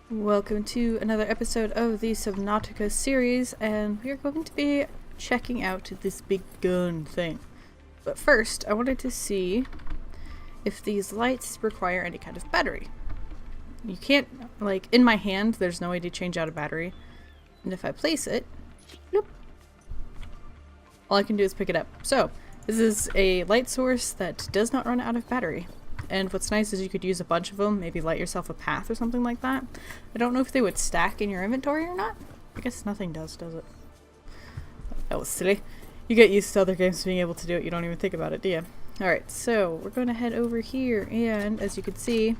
Welcome to another episode of the Subnautica series, and we are going to be checking out this big gun thing. But first, I wanted to see if these lights require any kind of battery. You can't, like, in my hand, there's no way to change out a battery. And if I place it, bloop, all I can do is pick it up. So, this is a light source that does not run out of battery. And what's nice is you could use a bunch of them, maybe light yourself a path or something like that. I don't know if they would stack in your inventory or not. I guess nothing does it? That was silly. You get used to other games being able to do it, you don't even think about it, do you? Alright, so we're going to head over here, and as you can see,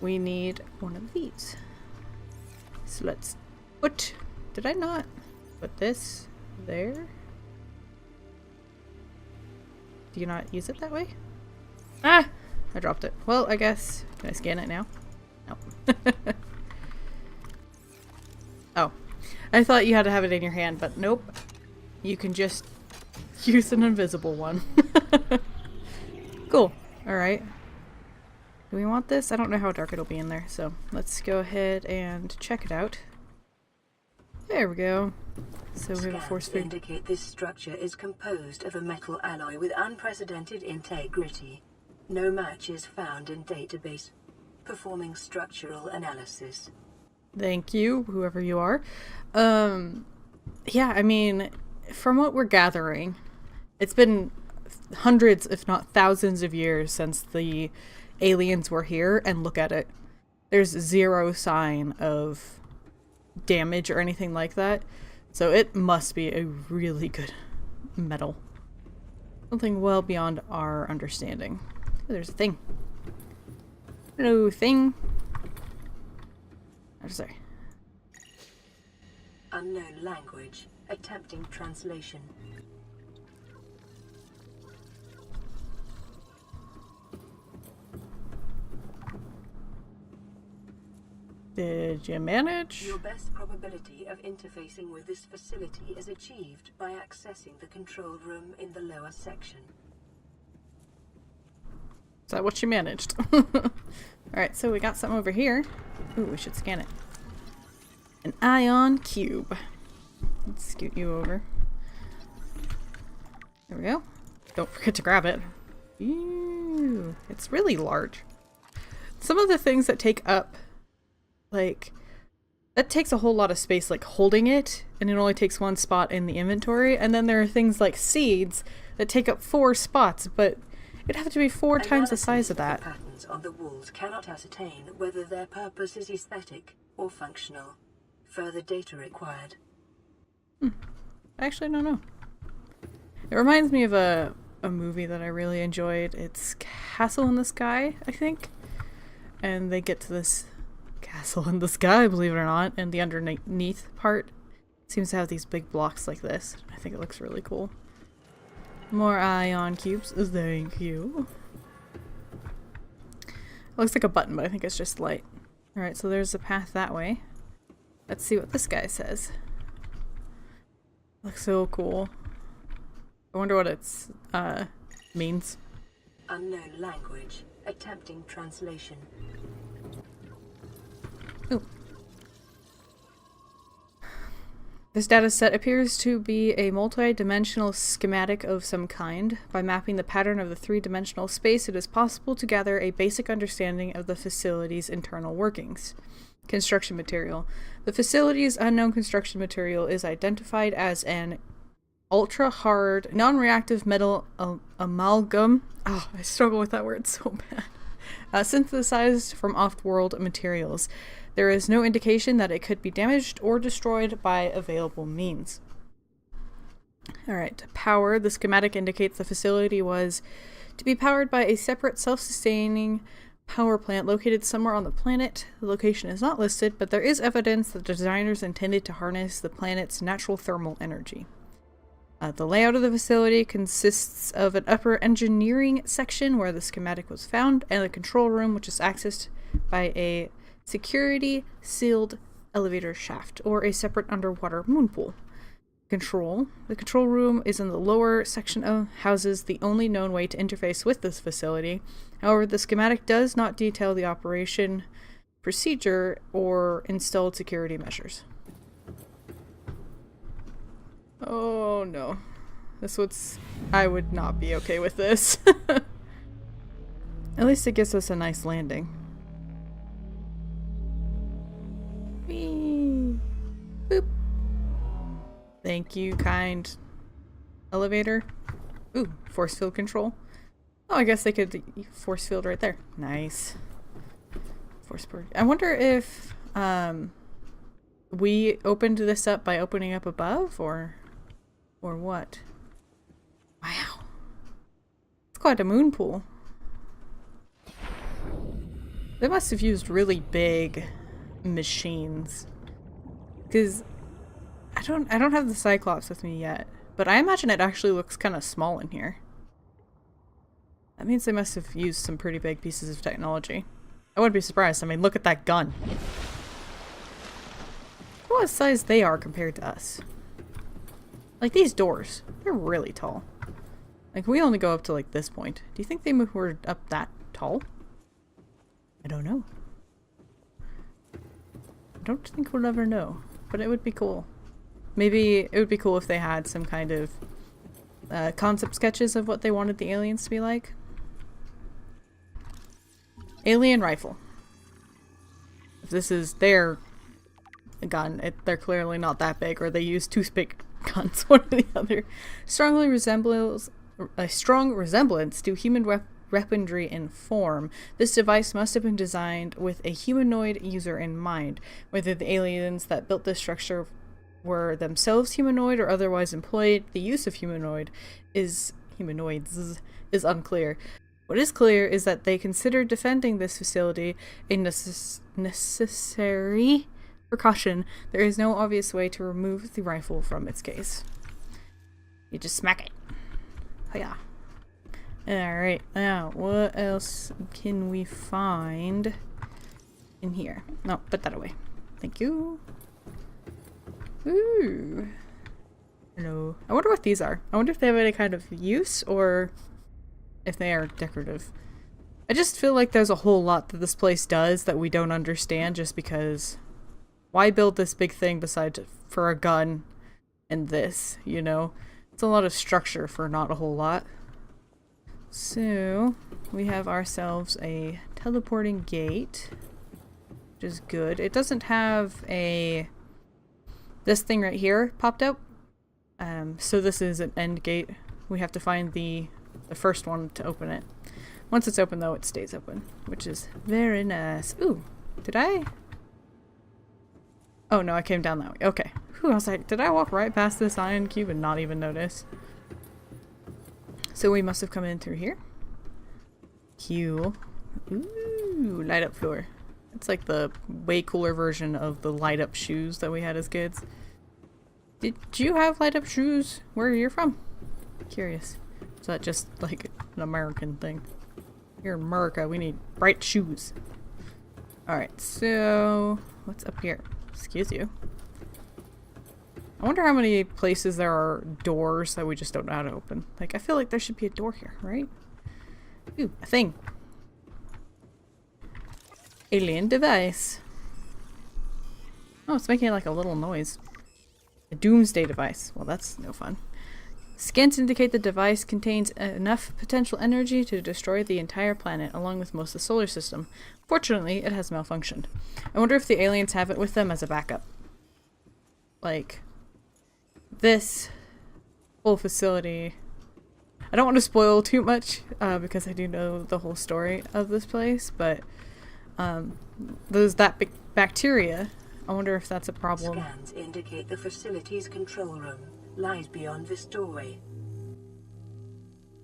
we need one of these. So let's put... Did I not put this there? Do you not use it that way? Ah! I dropped it. Well, I guess... Can I scan it now? No. Oh. I thought you had to have it in your hand, but nope. You can just use an invisible one. Cool. Alright. Do we want this? I don't know how dark it'll be in there, so let's go ahead and check it out. There we go. So we have a force field. Indicate this structure is composed of a metal alloy with unprecedented integrity. No match is found in database. Performing structural analysis. Thank you, whoever you are. Yeah, I mean, from what we're gathering, it's been hundreds, if not thousands of years since the aliens were here, and look at it. There's zero sign of damage or anything like that. So it must be a really good metal. Something well beyond our understanding. Oh, there's a thing. Hello, thing. I'm sorry. Unknown language. Attempting translation. Did you manage? Your best probability of interfacing with this facility is achieved by accessing the control room in the lower section. Is that what you managed? Alright, so we got something over here. Ooh, we should scan it. An ion cube. Let's scoot you over. There we go. Don't forget to grab it. Ew, it's really large. Some of the things that take up, like, that takes a whole lot of space, like holding it, and it only takes one spot in the inventory. And then there are things like seeds that take up 4 spots, but it'd have to be 4 times the size of that. Patterns on the walls cannot ascertain whether their purpose is aesthetic or functional. Further data required. I actually don't know. It reminds me of a movie that I really enjoyed. It's Castle in the Sky, I think. And they get to this castle in the sky, believe it or not, and the underneath part seems to have these big blocks like this. I think it looks really cool. More ion cubes. Thank you. It looks like a button, but I think it's just light. Alright, so there's a path that way. Let's see what this guy says. Looks so cool. I wonder what it's means. Unknown language. Attempting translation. Ooh. This data set appears to be a multi-dimensional schematic of some kind. By mapping the pattern of the 3-dimensional space, it is possible to gather a basic understanding of the facility's internal workings. Construction material. The facility's unknown construction material is identified as an ultra-hard, non-reactive metal amalgam. Oh, I struggle with that word so bad. Synthesized from off-world materials. There is no indication that it could be damaged or destroyed by available means. Alright, power. The schematic indicates the facility was to be powered by a separate self-sustaining power plant located somewhere on the planet. The location is not listed, but there is evidence that the designers intended to harness the planet's natural thermal energy. The layout of the facility consists of an upper engineering section where the schematic was found, and a control room which is accessed by a security sealed elevator shaft or a separate underwater moon pool. The control room is in the lower section of houses, the only known way to interface with this facility. However, the schematic does not detail the operation procedure or installed security measures. Oh no. I would not be okay with this. At least it gives us a nice landing. Whee! Boop. Thank you, kind elevator. Ooh, force field control. Oh, I guess they could force field right there. Nice. I wonder if we opened this up by opening up above or what? Wow. It's quite a moon pool. They must have used really big machines. Because I don't have the Cyclops with me yet, but I imagine it actually looks kind of small in here. That means they must have used some pretty big pieces of technology. I wouldn't be surprised. I mean, look at that gun. Look what size they are compared to us. Like these doors, they're really tall. Like we only go up to like this point. Do you think they were up that tall? I don't know. I don't think we'll ever know, but it would be cool. Maybe it would be cool if they had some kind of concept sketches of what they wanted the aliens to be like. Alien rifle. If this is their gun, they're clearly not that big, or they use toothpick guns, one or the other. A strong resemblance to human weaponry in form. This device must have been designed with a humanoid user in mind. Whether the aliens that built this structure were themselves humanoid or otherwise employed the use of humanoids is unclear. What is clear is that they considered defending this facility a necessary precaution. There is no obvious way to remove the rifle from its case. You just smack it. Oh yeah. Alright, now what else can we find in here? No, put that away. Thank you. Ooh. Hello. I wonder what these are. I wonder if they have any kind of use or if they are decorative. I just feel like there's a whole lot that this place does that we don't understand just because why build this big thing besides for a gun and this, you know? It's a lot of structure for not a whole lot. So, we have ourselves a teleporting gate, which is good. It doesn't have this thing right here popped up. So this is an end gate. We have to find the first one to open it. Once it's open though, it stays open, which is very nice. Ooh, did I? Oh no, I came down that way. Okay. Whew, I was like, did I walk right past this iron cube and not even notice? So we must have come in through here. Cool. Ooh, light up floor. It's like the way cooler version of the light up shoes that we had as kids. Did you have light up shoes where you're from? Curious. Is that just like an American thing? Here in America, we need bright shoes. Alright, so what's up here? Excuse you. I wonder how many places there are doors that we just don't know how to open. Like, I feel like there should be a door here, right? Ooh, a thing. Alien device. Oh, it's making like a little noise. A doomsday device. Well, that's no fun. Scans indicate the device contains enough potential energy to destroy the entire planet, along with most of the solar system. Fortunately, it has malfunctioned. I wonder if the aliens have it with them as a backup. Like, this whole facility... I don't want to spoil too much, because I do know the whole story of this place, but that big bacteria, I wonder if that's a problem. Scans indicate the facility's control room lies beyond this doorway.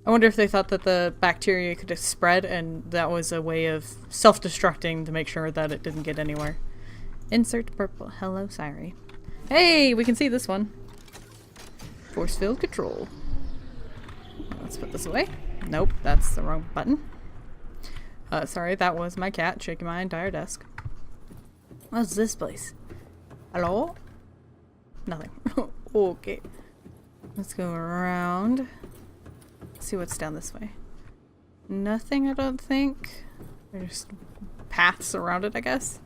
I wonder if they thought that the bacteria could have spread and that was a way of self-destructing to make sure that it didn't get anywhere. Insert purple. Hello, Siri. Hey, we can see this one. Force field control. Let's put this away. Nope, that's the wrong button. Sorry, that was my cat shaking my entire desk. What's this place? Hello? Nothing. Okay. Let's go around. See what's down this way. Nothing, I don't think. There's paths around it, I guess.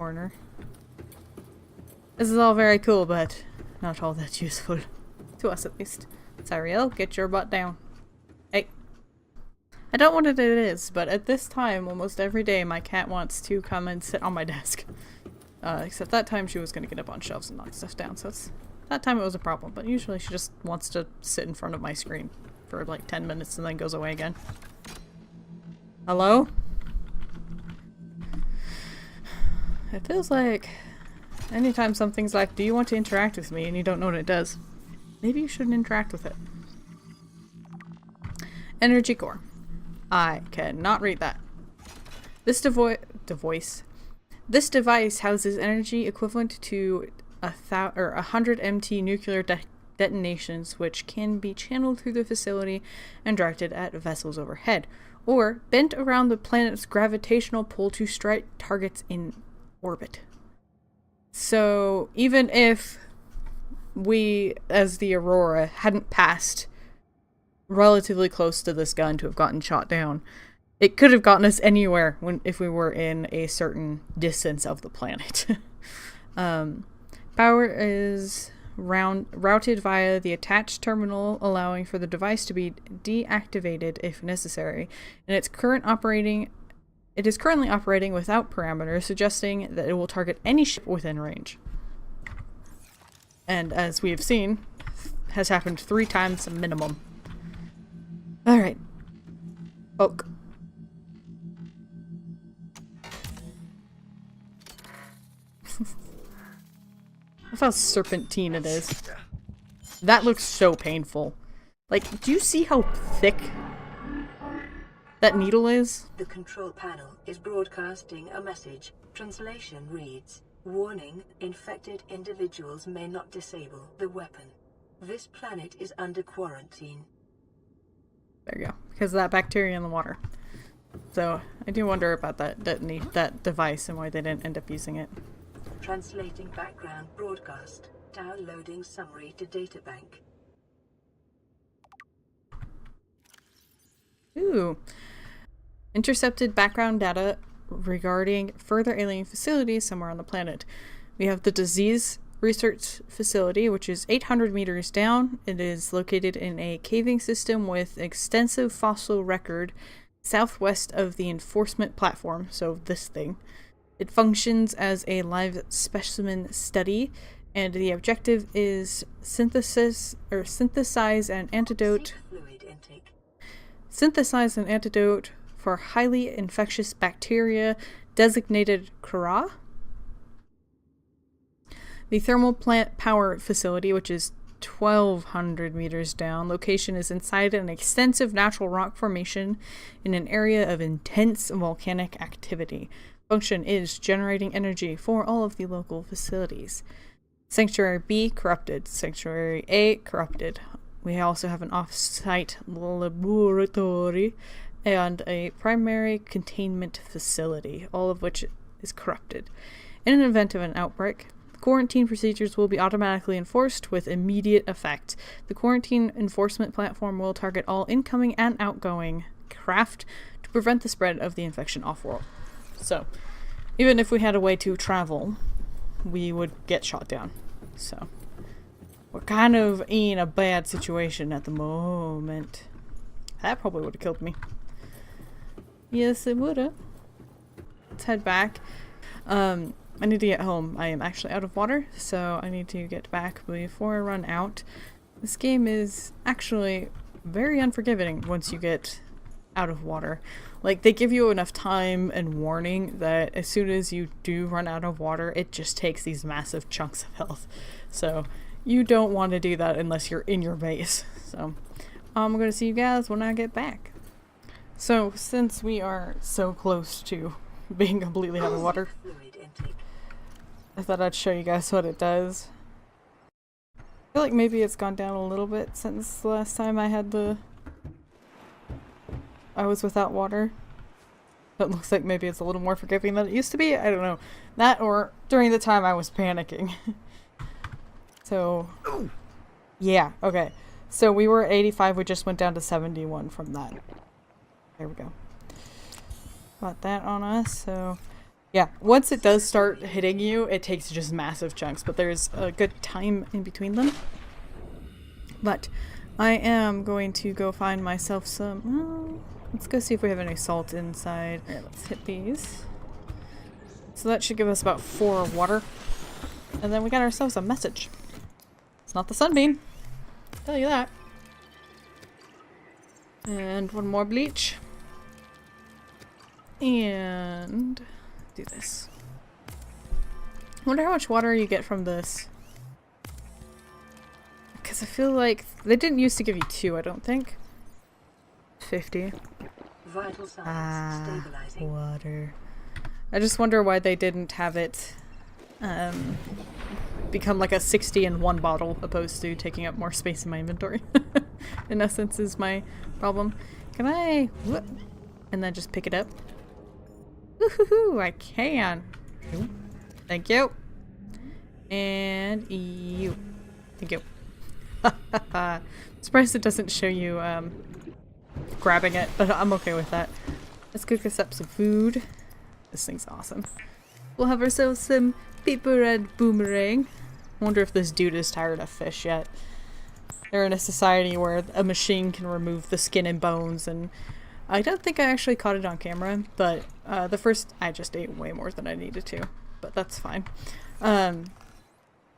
corner. This is all very cool, but not all that useful. To us, at least. Cyriel, get your butt down. Hey. I don't know what it is, but at this time, almost every day, my cat wants to come and sit on my desk. Except that time she was going to get up on shelves and knock stuff down, so that time it was a problem. But usually she just wants to sit in front of my screen for like 10 minutes and then goes away again. Hello? It feels like anytime something's like, do you want to interact with me, and you don't know what it does, maybe you shouldn't interact with it. Energy core. I cannot read that. This device houses energy equivalent to 100 MT nuclear detonations, which can be channeled through the facility and directed at vessels overhead, or bent around the planet's gravitational pull to strike targets in orbit. So even if we, as the Aurora, hadn't passed relatively close to this gun to have gotten shot down, it could have gotten us anywhere if we were in a certain distance of the planet. Power is routed via the attached terminal, allowing for the device to be deactivated if necessary, and it is currently operating without parameters, suggesting that it will target any ship within range. And as we have seen, has happened 3 times minimum. Alright. Oak. Look how serpentine it is. That looks so painful. Like, do you see how thick that needle is? The control panel is broadcasting a message. Translation reads, "Warning, infected individuals may not disable the weapon. This planet is under quarantine." There you go. Because of that bacteria in the water. So, I do wonder about that device and why they didn't end up using it. Translating background broadcast. Downloading summary to databank. Ooh. Intercepted background data regarding further alien facilities somewhere on the planet. We have the disease research facility, which is 800 meters down. It is located in a caving system with extensive fossil record southwest of the enforcement platform, so this thing. It functions as a live specimen study, and the objective is synthesize an antidote for highly infectious bacteria designated Kara. The thermal plant power facility, which is 1,200 meters down. Location is inside an extensive natural rock formation in an area of intense volcanic activity. Function is generating energy for all of the local facilities. Sanctuary B, corrupted. Sanctuary A, corrupted. We also have an off-site laboratory and a primary containment facility, all of which is corrupted. In an event of an outbreak, quarantine procedures will be automatically enforced with immediate effect. The quarantine enforcement platform will target all incoming and outgoing craft to prevent the spread of the infection off-world. So, even if we had a way to travel, we would get shot down. So, we're kind of in a bad situation at the moment. That probably would have killed me. Yes, it would have. Let's head back. I need to get home. I am actually out of water, so I need to get back before I run out. This game is actually very unforgiving once you get out of water. Like, they give you enough time and warning that as soon as you do run out of water, it just takes these massive chunks of health. So, you don't want to do that unless you're in your base. So, I'm going to see you guys when I get back. So, since we are so close to being completely out of water, I thought I'd show you guys what it does. I feel like maybe it's gone down a little bit since the last time I was without water. It looks like maybe it's a little more forgiving than it used to be. I don't know. That or during the time I was panicking. So, yeah, okay. So we were at 85, we just went down to 71 from that. There we go. Got that on us, so Yeah, once it does start hitting you, it takes just massive chunks, but there's a good time in between them. But I am going to go find myself some... let's go see if we have any salt inside. Alright, let's hit these. So that should give us about 4 water. And then we got ourselves a message. It's not the sunbeam. I'll tell you that. And 1 more bleach. And do this. I wonder how much water you get from this. Because I feel like they didn't used to give you 2, I don't think. 50. Vital signs stabilizing. Water. I just wonder why they didn't have it become like a 60 in 1 bottle opposed to taking up more space in my inventory. In essence is my problem. Can I... whoop, and then just pick it up? Woohoo! I can! Thank you! And you. Thank you. Surprised it doesn't show you grabbing it, but I'm okay with that. Let's cook us up some food. This thing's awesome. We'll have ourselves some paper red boomerang. I wonder if this dude is tired of fish yet. They're in a society where a machine can remove the skin and bones, and I don't think I actually caught it on camera, but the first I just ate way more than I needed to, but that's fine.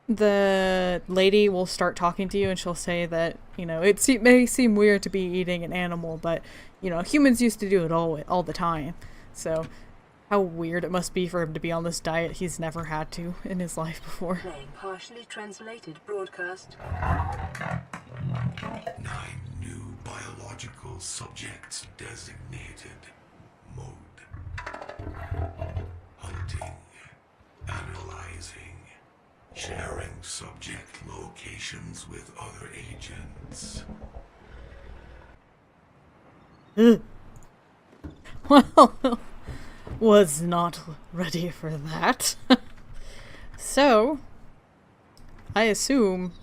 The lady will start talking to you and she'll say that, you know, it may seem weird to be eating an animal, but, you know, humans used to do it all the time. So, how weird it must be for him to be on this diet he's never had to in his life before. Playing partially translated broadcast. 9 new biological subjects designated. Mode. Hunting. Analyzing. Sharing subject locations with other agents. Well, was not ready for that. So, I assume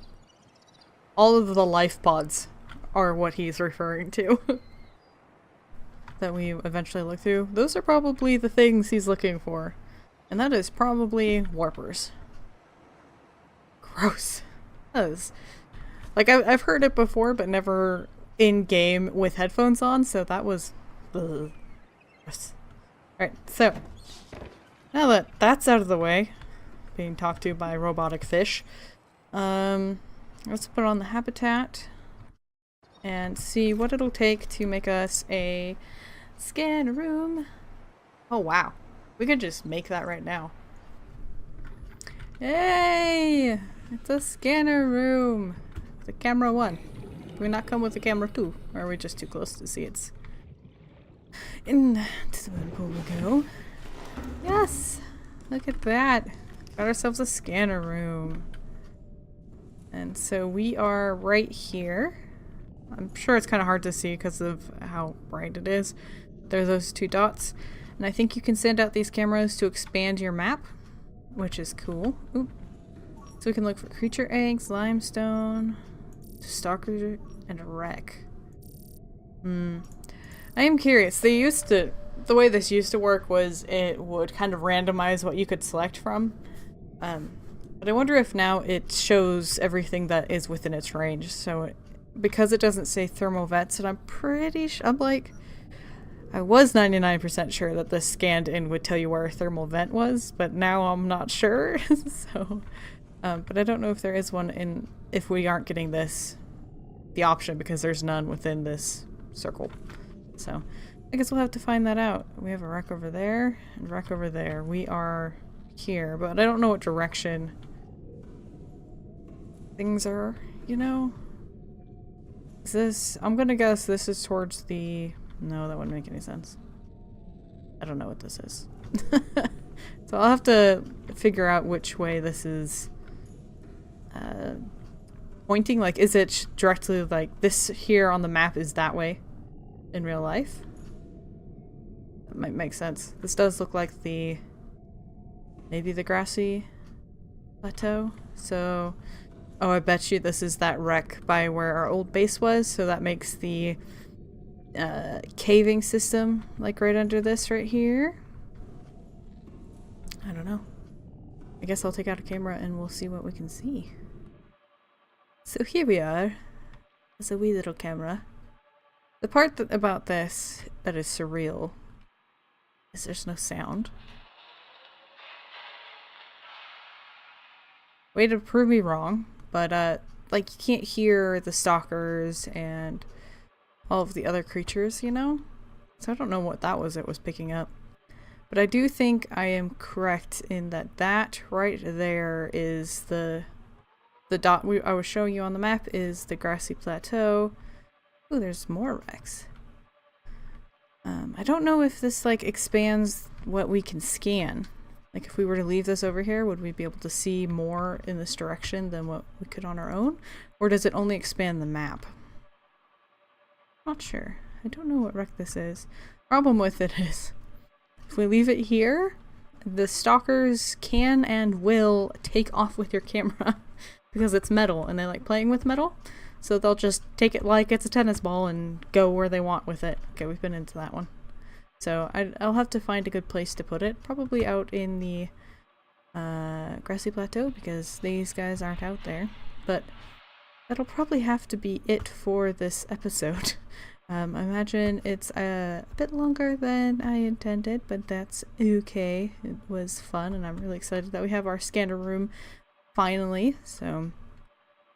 all of the life pods are what he's referring to. That we eventually look through. Those are probably the things he's looking for. And that is probably warpers. Gross. That is... like, I've heard it before, but never in-game with headphones on, so that was... ugh. Gross. Alright, so... now that that's out of the way, being talked to by robotic fish, let's put on the habitat and see what it'll take to make us a scan room. Oh wow, we could just make that right now. Hey! It's a scanner room! The camera 1. Do we not come with the camera 2? Or are we just too close to see it's... into the swimming pool we go. Yes! Look at that! Got ourselves a scanner room. And so we are right here. I'm sure it's kind of hard to see because of how bright it is. There are those 2 dots. And I think you can send out these cameras to expand your map, which is cool. Oop. So we can look for creature eggs, limestone, stalker, and a wreck. I am curious. The way this used to work was it would kind of randomize what you could select from. But I wonder if now it shows everything that is within its range. So because it doesn't say thermal vents, and I'm pretty sure, I was 99% sure that this scanned in would tell you where a thermal vent was, but now I'm not sure. So, but I don't know if there is one in, if we aren't getting this, the option, because there's none within this circle. So I guess we'll have to find that out. We have a wreck over there and wreck over there. We are here, but I don't know what direction things are, you know? Is this, I'm gonna guess this is towards the, no, that wouldn't make any sense. I don't know what this is. So I'll have to figure out which way this is pointing. Like, is it directly like this here on the map is that way in real life? That might make sense. This does look like the, maybe the grassy plateau. So, oh, I bet you this is that wreck by where our old base was. So that makes the caving system like right under this right here. I don't know. I guess I'll take out a camera and we'll see what we can see. So here we are. It's a wee little camera. The part about this that is surreal is there's no sound. Way to prove me wrong, but like you can't hear the stalkers and all of the other creatures, you know? So I don't know what that was it was picking up. But I do think I am correct in that right there is the dot I was showing you on the map is the grassy plateau. Oh, there's more wrecks. I don't know if this like expands what we can scan. Like if we were to leave this over here, would we be able to see more in this direction than what we could on our own? Or does it only expand the map? Not sure. I don't know what wreck this is. Problem with it is, if we leave it here, the stalkers can and will take off with your camera because it's metal and they like playing with metal. So they'll just take it like it's a tennis ball and go where they want with it. Okay, we've been into that one. So I'll have to find a good place to put it. Probably out in the grassy plateau because these guys aren't out there. But that'll probably have to be it for this episode. I imagine it's a bit longer than I intended, but that's okay. It was fun and I'm really excited that we have our scanner room finally. So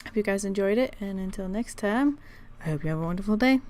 hope you guys enjoyed it, and until next time, I hope you have a wonderful day.